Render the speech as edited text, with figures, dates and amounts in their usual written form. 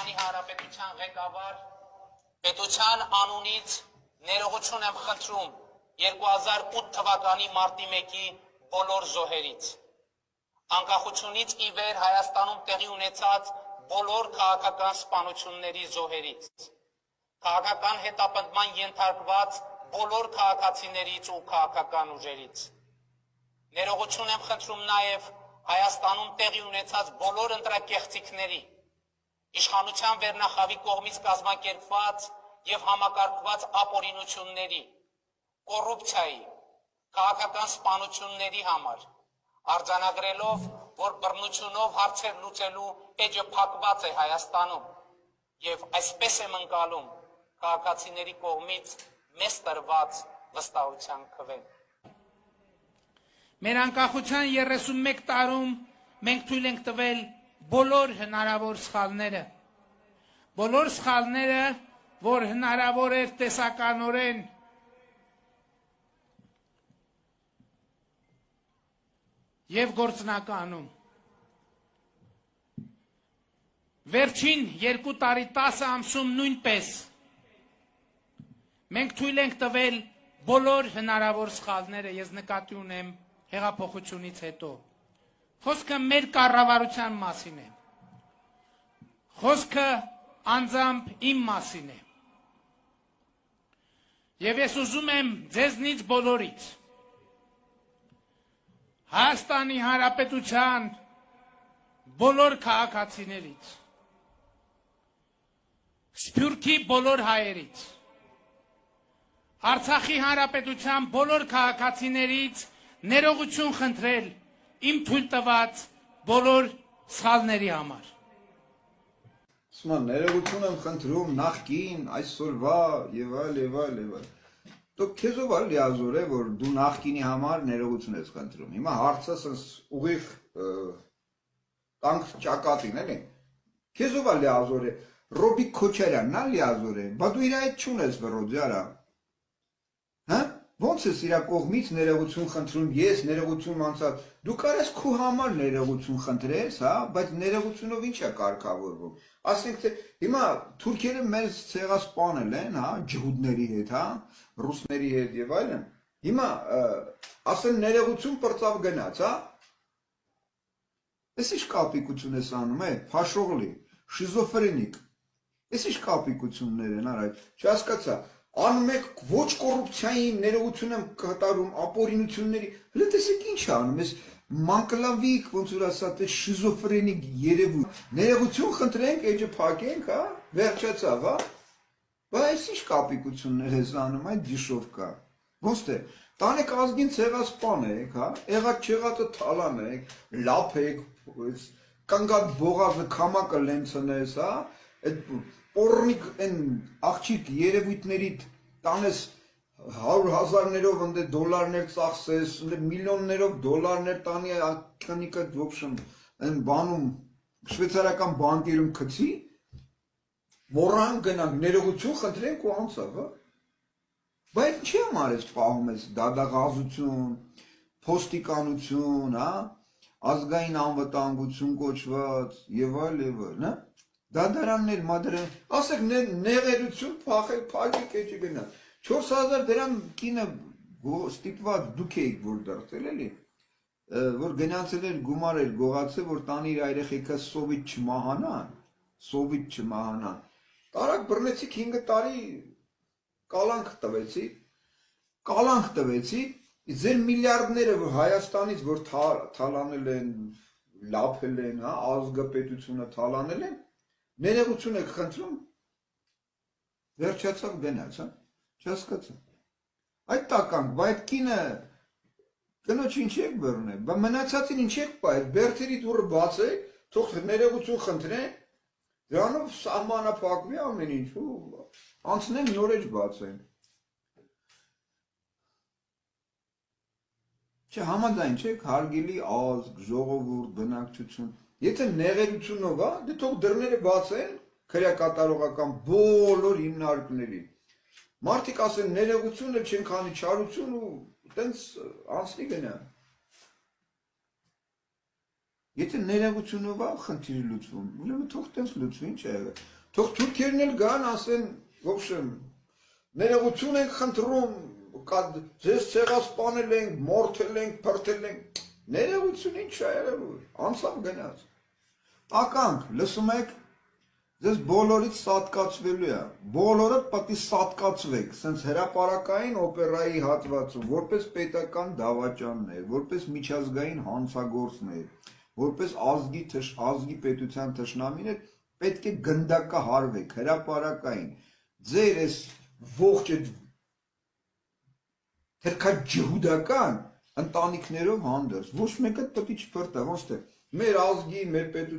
Հայաստանի Հանրապետության ղեկավար, պետության անունից ներողություն եմ խնդրում 2008 թվականի մարտի 1-ի բոլոր զոհերից։ Անկախությունից ի վեր Հայաստանում տեղի ունեցած բոլոր քաղաքական սպանությունների զոհերից, քաղաքական հետապնդման ենթարկված բոլոր քաղաքացիներից ու քաղաքական ուժերից։ Ներողություն եմ խնդրում նաև Հայաստանում տեղի ունեցած բոլոր ընտրակեղծիքների, իշխանության վերնախավի կողմից կազմակերպված և համակարգված ապօրինությունների, կոռուպցիայի, քաղաքական սպանությունների համար, արձանագրելով, որ բռնությունով հարցեր լուծելու էջը փակված է Հայաստանում և այսպես եմ ընկալում քաղաքացիների կողմից մեզ տրված վստահության քվեն։ Մեր անկախության 31 տարում մենք թույլ ենք տվել բոլոր հնարավոր սխալները, որ հնարավոր էր տեսականորեն և գործնականում։ Վերջին 2 տարի 10 ամսում նույնպես մենք թույլ ենք տվել բոլոր հնարավոր սխալները, ես նկատի ունեմ հեղափոխությունից հետո։ Խոսքը մեր կառավարության մասին է, խոսքը անձամբ իմ մասին է, և ես ուզում եմ ձեզնից բոլորից, Հայաստանի Հանրապետության բոլոր քաղաքացիներից, Սփյուռքի բոլոր հայերից, Արցախի Հանրապետության բոլոր քաղաքացիներից ներողություն խնդրել իմ թույլ տված բոլոր սխալների համար։ Սման ներողություն եմ խնդրում նախկին, այսօրվա եւ այլ։ Դուք քեզով ալ լիազոր է, որ դու նախկինի համար ներողություն ես խնդրում։ Հիմա հարցս ուղիղ տանք ճակատին էլի։ Քեզով ալ լիազոր է, Ռոբիկ Քոչարյանն ալ լիազոր է, բա դու իր այդ չունես վրոջարա։ Հա? Ոնց ես իր կողմից ներողություն խնդրում, ես ներողություն անցած, դու կարես քո համար ներողություն խնդրես, հա, բայց ներողությունով ինչ է կարգավորվում։ Ասենք թե հիմա թուրքերը մեզ ցեղասպանել են, հա, ջհուդների հետ, հա, ռուսների հետ եւ այլն։ Հիմա ասեն ներողություն պրծավ գնաց, հա։ Էս ինչ կապիկություն ես անում, փաշողլի, շիզոֆրենիկ։ Էս ինչ կապիկություններ են, արայ, չհասկացա։ Անում եք ոչ կոռուպցիային ներողություն եմ կատարում, ապօրինությունների, հլը տեսեք ինչ անում, ես մանկլավիկ, ոնց որ ասած, շիզոֆրենիկ երևույթ, ներողություն խնդրենք, էջը փակենք, հա, վերջացավ, հա, բա այս ինչ կապիկություններ ես անում, այդ դիշովկա, ոնց թե, տանեք ազգին ցեղասպանեք, հա, եղած չեղածը թալանեք, լափեք, կանգատ բողազը քամակը լենցնես, հա, այդ Պորնիկ են աղջիկ երևույթներիդ տանես 100,000-ներով ընդ դոլարներ ծախսես, միլիոններով դոլարներ տանի ակնիկը ոբշն են բանում շվեյցարական բանկերում գցի, մոռան գնանք ներողություն խնդրենք ու անցավ, հա։ Բայց չի համար ես պահում ես դադաղազություն, փոստիկանություն, հա, ազգային անվտանգություն կոչված եւ այլ, հա։ Դադարաններ, մադարան, ասեք նեղերություն փակեք էջը գնա։ 4,000 դրամ կինը ստիպված դուք էիք որ դարձել էլի, որ գնացել էր գումար էր գողացել, որ տանի իր երեխեքը սովիտ չմահանան։ Տարակ բռնեցիք 5 տարի կալանք տվեցի, ձեր միլիարդները Հայաստանից որ թալանել են, լափել են, հա, ազգը պետությունը թալանել են, ներողություն եք խնդրում, վերջացավ գնաց, հա, չհասկացա։ Այդ տականք, բա այդ կինը կնոջ ինչ եք բռնել, բա մնացածին ինչ եք պահել, բերդերի դուռը բացեք, թող ներողություն խնդրեն, դրանով սահմանափակվի ամեն ինչ ու անցնեն նորեջ բացեն։ Չէ, համաձայն չեք, հարգելի ազգ, ժողովուրդ, բնակչություն, եթե նեղերությունով, հա, դե թող դռները բացեն քրեակատարողական բոլոր հիմնարկների։ Մարդիկ ասեն ներողությունը չեն քանի չարություն ու տենց անցնի գնա։ Եթե ներողությունով է խնդիրը լուծվում, ուրեմն թող տենց լուծվի, ինչ է եղել։ Թող թուրքերն էլ գան, ասեն, в общем, ներողություն ենք խնդրում, ձեզ ցեղասպանել ենք, մորթել ենք, փրթել ենք։ Ներողություն ինչ է եղել, անցավ գնաց։ Ականք, լսում եք, ձեզ բոլորից սատկացվելու է, բոլորը պետք է սատկացվեք, սենց հրապարակային օպերայի հատվածում, որպես պետական դավաճաններ, որպես միջազգային հանցագործներ, որպես ազգի պետության թշնամիներ, պետք է գնդակահարվեք, հրապարակային, ձեր այս ողջ թրքաջհուդական ընտանիքներով հանդերձ, ոչ մեկը պետք է չփրտա, ոնց թե մեր ազգի, մեր պետության